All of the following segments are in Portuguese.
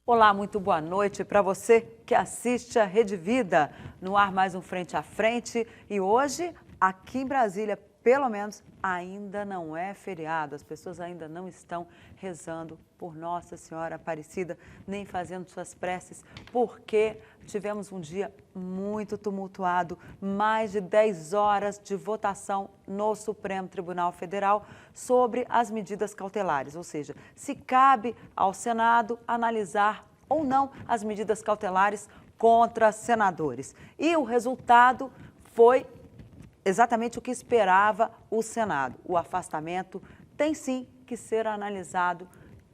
Olá, muito boa noite para você que assiste a Rede Vida. No ar mais um Frente a Frente e hoje, aqui em Brasília, pelo menos, ainda não é feriado. As pessoas ainda não estão rezando por Nossa Senhora Aparecida, nem fazendo suas preces, porque tivemos um dia muito tumultuado, mais de 10 horas de votação no Supremo Tribunal Federal sobre as medidas cautelares, ou seja, se cabe ao Senado analisar ou não as medidas cautelares contra senadores. E o resultado foi exatamente o que esperava o Senado. O afastamento tem sim que ser analisado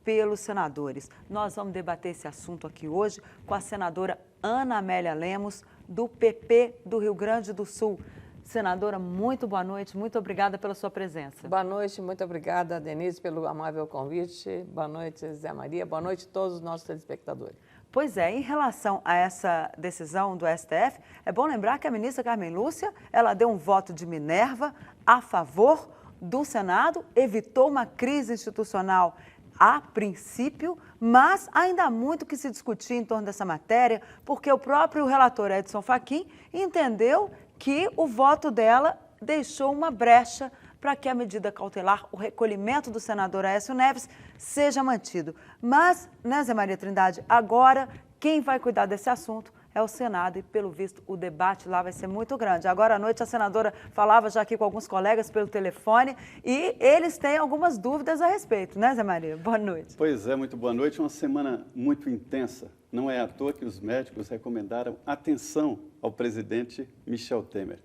pelos senadores. Nós vamos debater esse assunto aqui hoje com a senadora Ana Amélia Lemos, do PP do Rio Grande do Sul. Senadora, muito boa noite, muito obrigada pela sua presença. Boa noite, muito obrigada, Denise, pelo amável convite. Boa noite, Zé Maria. Boa noite a todos os nossos telespectadores. Pois é, em relação a essa decisão do STF, é bom lembrar que a ministra Carmen Lúcia, ela deu um voto de Minerva a favor do Senado, evitou uma crise institucional a princípio, mas ainda há muito que se discutir em torno dessa matéria, porque o próprio relator Edson Fachin entendeu que o voto dela deixou uma brecha para que a medida cautelar, o recolhimento do senador Aécio Neves, seja mantido. Mas, né, Zé Maria Trindade, agora quem vai cuidar desse assunto é o Senado e, pelo visto, o debate lá vai ser muito grande. Agora à noite a senadora falava já aqui com alguns colegas pelo telefone e eles têm algumas dúvidas a respeito, né, Zé Maria? Boa noite. Pois é, muito boa noite. Uma semana muito intensa. Não é à toa que os médicos recomendaram atenção ao presidente Michel Temer.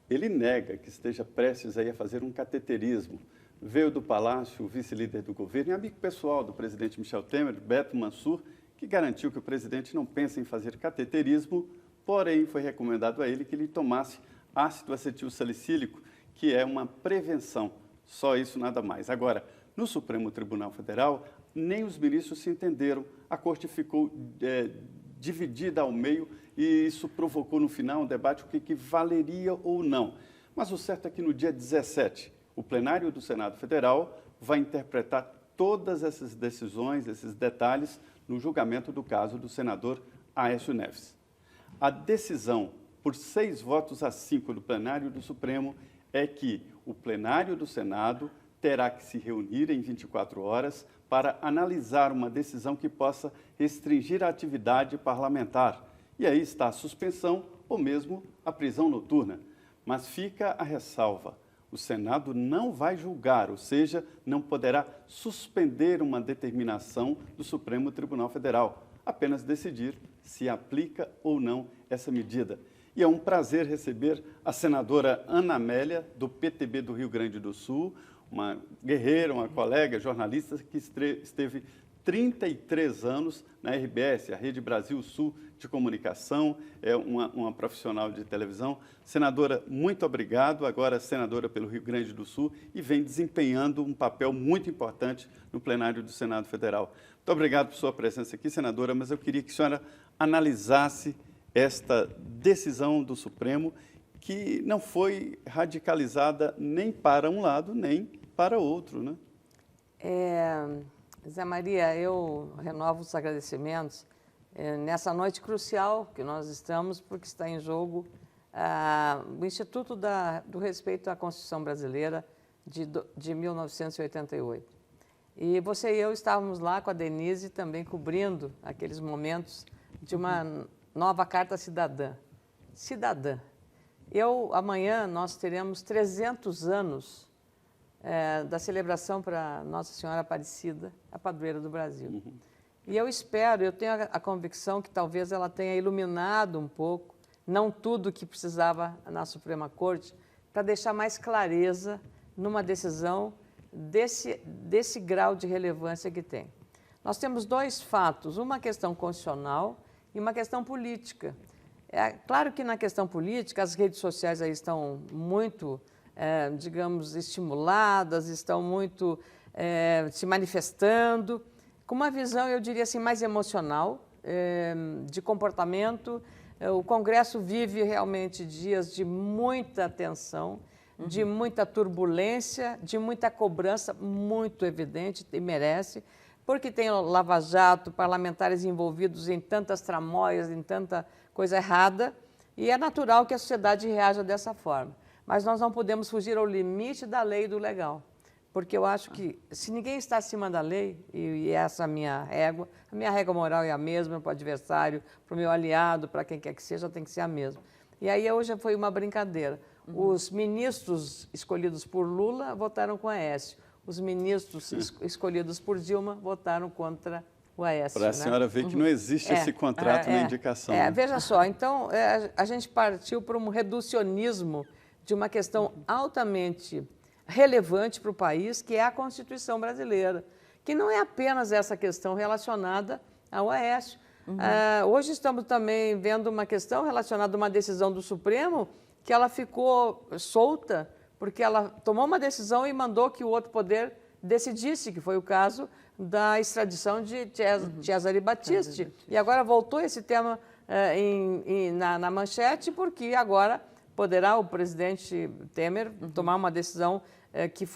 Ele nega que esteja prestes a fazer um cateterismo. Veio do Palácio o vice-líder do governo e amigo pessoal do presidente Michel Temer, Beto Mansur, que garantiu que o presidente não pensa em fazer cateterismo, porém foi recomendado a ele que ele tomasse ácido acetil salicílico, que é uma prevenção, só isso, nada mais. Agora, no Supremo Tribunal Federal, nem os ministros se entenderam, a corte ficou dividida ao meio e isso provocou no final um debate o que valeria ou não. Mas o certo é que no dia 17, o plenário do Senado Federal vai interpretar todas essas decisões, esses detalhes, no julgamento do caso do senador Aécio Neves. A decisão, por 6 votos a 5 do plenário do Supremo, é que o plenário do Senado terá que se reunir em 24 horas para analisar uma decisão que possa restringir a atividade parlamentar. E aí está a suspensão ou mesmo a prisão noturna. Mas fica a ressalva. O Senado não vai julgar, ou seja, não poderá suspender uma determinação do Supremo Tribunal Federal, apenas decidir se aplica ou não essa medida. E é um prazer receber a senadora Ana Amélia, do PTB do Rio Grande do Sul, uma guerreira, uma colega, jornalista que esteve 33 anos na RBS, a Rede Brasil Sul de Comunicação, é uma profissional de televisão. Senadora, muito obrigado, agora senadora pelo Rio Grande do Sul e vem desempenhando um papel muito importante no plenário do Senado Federal. Muito obrigado por sua presença aqui, senadora, mas eu queria que a senhora analisasse esta decisão do Supremo que não foi radicalizada nem para um lado, nem para outro, né? Zé Maria, eu renovo os agradecimentos nessa noite crucial que nós estamos, porque está em jogo o Instituto do Respeito à Constituição Brasileira de 1988. E você e eu estávamos lá com a Denise também cobrindo aqueles momentos de uma nova Carta Cidadã. Amanhã nós teremos 300 anos da celebração para Nossa Senhora Aparecida, a padroeira do Brasil. Uhum. E eu tenho a convicção que talvez ela tenha iluminado um pouco, não tudo o que precisava na Suprema Corte, para deixar mais clareza numa decisão desse grau de relevância que tem. Nós temos 2 fatos, uma questão constitucional e uma questão política. É claro que na questão política as redes sociais aí estão muito digamos, estimuladas, estão muito se manifestando, com uma visão, eu diria assim, mais emocional, de comportamento. O Congresso vive realmente dias de muita tensão, de muita turbulência, de muita cobrança, muito evidente, e merece, porque tem o Lava Jato, parlamentares envolvidos em tantas tramóias, em tanta coisa errada, e é natural que a sociedade reaja dessa forma. Mas nós não podemos fugir ao limite da lei e do legal, porque eu acho que se ninguém está acima da lei, e essa é a minha régua moral é a mesma para o adversário, para o meu aliado, para quem quer que seja, tem que ser a mesma. E aí hoje foi uma brincadeira. Os ministros escolhidos por Lula votaram com Aécio. Os ministros escolhidos por Dilma votaram contra o Aécio. Para a senhora ver que não existe esse contrato na indicação. Né? Veja só, então a gente partiu para um reducionismo de uma questão altamente relevante para o país, que é a Constituição brasileira, que não é apenas essa questão relacionada ao Aécio. Hoje estamos também vendo uma questão relacionada a uma decisão do Supremo que ela ficou solta porque ela tomou uma decisão e mandou que o outro poder decidisse, que foi o caso da extradição de Cesare Battisti. E agora voltou esse tema na manchete, porque agora poderá o presidente Temer tomar uma decisão que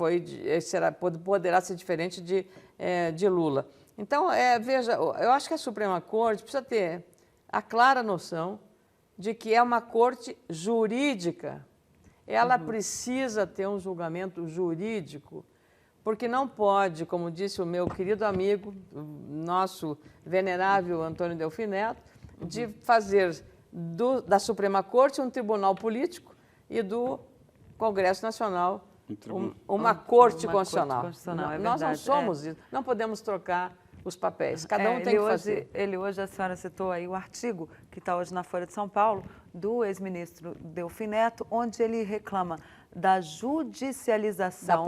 poderá ser diferente de Lula. Então, veja, eu acho que a Suprema Corte precisa ter a clara noção de que é uma corte jurídica. Ela precisa ter um julgamento jurídico, porque não pode, como disse o meu querido amigo, nosso venerável Antônio Delfim Neto, de fazer da Suprema Corte um tribunal político e do Congresso Nacional uma corte constitucional. Nós não somos isso, não podemos trocar os papéis, cada um tem que fazer. Hoje, a senhora citou aí o artigo que está hoje na Folha de São Paulo, do ex-ministro Delfim Neto, onde ele reclama da judicialização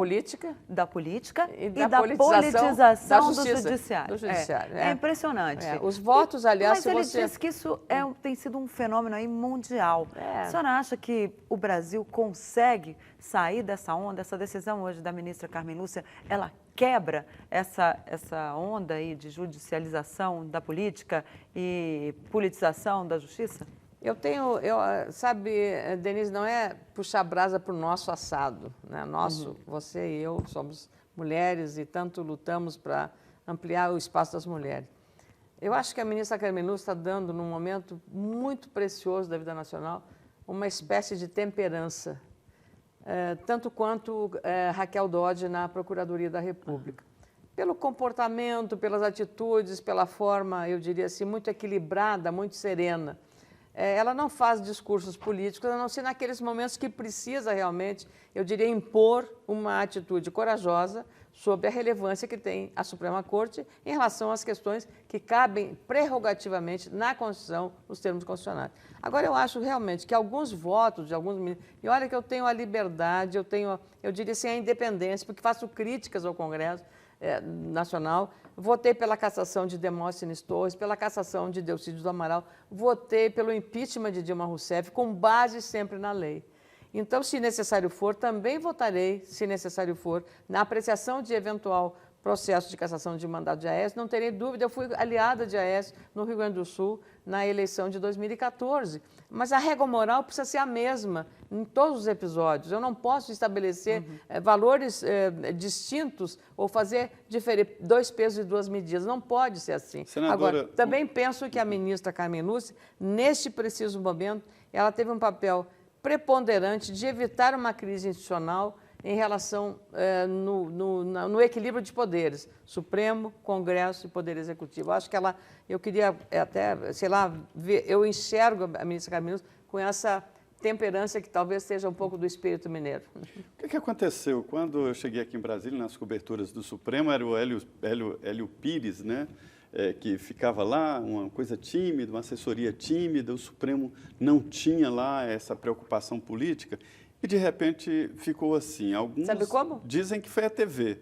da política e da politização do judiciário. É impressionante. Os votos, aliás, mas ele diz que isso tem sido um fenômeno aí mundial. A senhora acha que o Brasil consegue sair dessa onda? Essa decisão hoje da ministra Carmen Lúcia, ela quebra essa onda aí de judicialização da política e politização da justiça? Sabe, Denise, não é puxar brasa para o nosso assado, né? Você e eu somos mulheres e tanto lutamos para ampliar o espaço das mulheres. Eu acho que a ministra Carmen Lúcia está dando, num momento muito precioso da vida nacional, uma espécie de temperança, tanto quanto Raquel Dodge na Procuradoria da República. Pelo comportamento, pelas atitudes, pela forma, eu diria assim, muito equilibrada, muito serena. Ela não faz discursos políticos, a não ser naqueles momentos que precisa realmente, eu diria, impor uma atitude corajosa sobre a relevância que tem a Suprema Corte em relação às questões que cabem prerrogativamente na Constituição, nos termos constitucionais. Agora, eu acho realmente que alguns votos de alguns ministros... E olha que eu tenho a liberdade, eu diria assim, a independência, porque faço críticas ao Congresso Nacional, votei pela cassação de Demóstenes Torres, pela cassação de Delcídio do Amaral, votei pelo impeachment de Dilma Rousseff, com base sempre na lei. Então, se necessário for, também votarei, se necessário for, na apreciação de eventual processo de cassação de mandato de Aécio. Não terei dúvida, eu fui aliada de Aécio no Rio Grande do Sul na eleição de 2014. Mas a régua moral precisa ser a mesma em todos os episódios. Eu não posso estabelecer valores distintos ou fazer dois pesos e duas medidas. Não pode ser assim. Senadora... Agora, também penso que a ministra Carmen Lúcia, neste preciso momento, ela teve um papel preponderante de evitar uma crise institucional em relação no equilíbrio de poderes, Supremo, Congresso e Poder Executivo. Acho que eu queria até, sei lá, eu enxergo a ministra Carmen Lúcia com essa temperança que talvez seja um pouco do espírito mineiro. O que aconteceu? Quando eu cheguei aqui em Brasília, nas coberturas do Supremo, era o Hélio Pires, né? Que ficava lá, uma coisa tímida, uma assessoria tímida, o Supremo não tinha lá essa preocupação política e, de repente, ficou assim. Alguns Sabe como? dizem que foi a TV,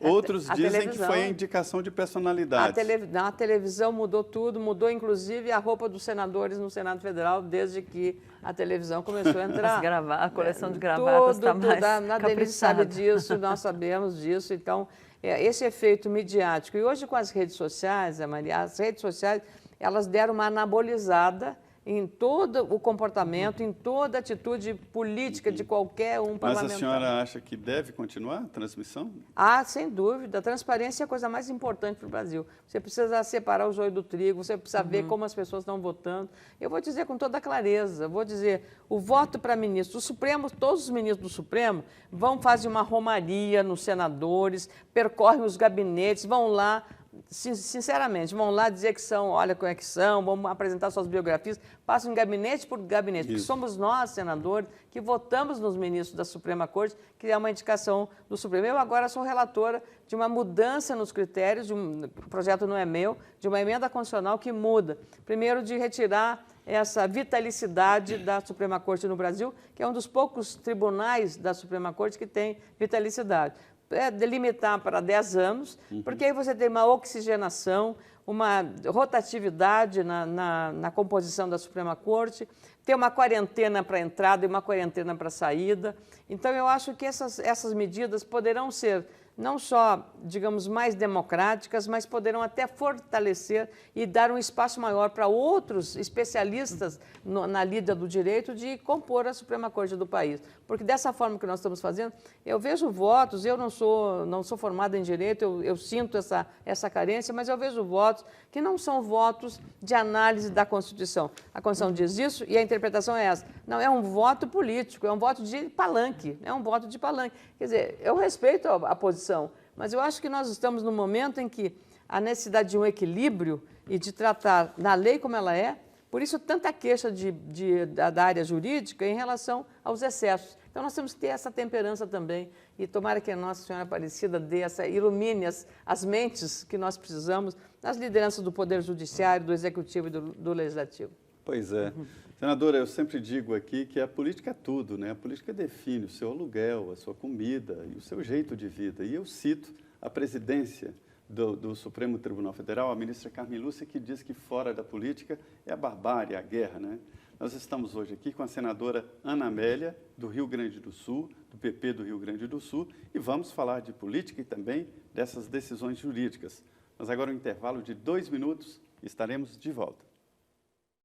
outros dizem que foi a indicação de personalidades. A televisão mudou tudo, mudou inclusive a roupa dos senadores no Senado Federal, desde que a televisão começou a entrar. A coleção de gravatas está mais a Denise sabe disso, nós sabemos disso, então... esse efeito midiático. E hoje, com as redes sociais, Maria, as redes sociais, elas deram uma anabolizada em todo o comportamento, em toda a atitude política de qualquer um parlamentar. Mas a senhora acha que deve continuar a transmissão? Ah, sem dúvida. A transparência é a coisa mais importante para o Brasil. Você precisa separar o joio do trigo, você precisa ver como as pessoas estão votando. Eu vou dizer com toda clareza, vou dizer, o voto para ministro do Supremo, todos os ministros do Supremo vão fazer uma romaria nos senadores, percorrem os gabinetes, vão lá, sinceramente, vão lá dizer que são, olha como é que são, vão apresentar suas biografias, passam gabinete por gabinete, porque somos nós, senadores, que votamos nos ministros da Suprema Corte, que é uma indicação do Supremo. Eu agora sou relatora de uma mudança nos critérios, o projeto não é meu, de uma emenda constitucional que muda. Primeiro, de retirar essa vitalicidade da Suprema Corte no Brasil, que é um dos poucos tribunais da Suprema Corte que tem vitalicidade. Delimitar para 10 anos, porque aí você tem uma oxigenação, uma rotatividade na composição da Suprema Corte, ter uma quarentena para entrada e uma quarentena para saída. Então, eu acho que essas medidas poderão ser não só, digamos, mais democráticas, mas poderão até fortalecer e dar um espaço maior para outros especialistas na lida do direito de compor a Suprema Corte do país. Porque dessa forma que nós estamos fazendo, eu vejo votos, eu não sou formada em direito, eu sinto essa carência, mas eu vejo votos que não são votos de análise da Constituição. A Constituição diz isso e a interpretação é essa. Não, é um voto político, é um voto de palanque, é um voto de palanque. Quer dizer, eu respeito a posição, mas eu acho que nós estamos num momento em que a necessidade de um equilíbrio e de tratar na lei como ela é, por isso tanta queixa da área jurídica em relação aos excessos. Então nós temos que ter essa temperança também e tomara que a Nossa Senhora Aparecida ilumine as mentes que nós precisamos nas lideranças do Poder Judiciário, do Executivo e do Legislativo. Pois é. Senadora, eu sempre digo aqui que a política é tudo, né? A política define o seu aluguel, a sua comida e o seu jeito de vida. E eu cito a presidência do Supremo Tribunal Federal, a ministra Carmen Lúcia, que diz que fora da política é a barbárie, a guerra, né? Nós estamos hoje aqui com a senadora Ana Amélia, do Rio Grande do Sul, do PP do Rio Grande do Sul, e vamos falar de política e também dessas decisões jurídicas. Mas agora um intervalo de 2 minutos, estaremos de volta.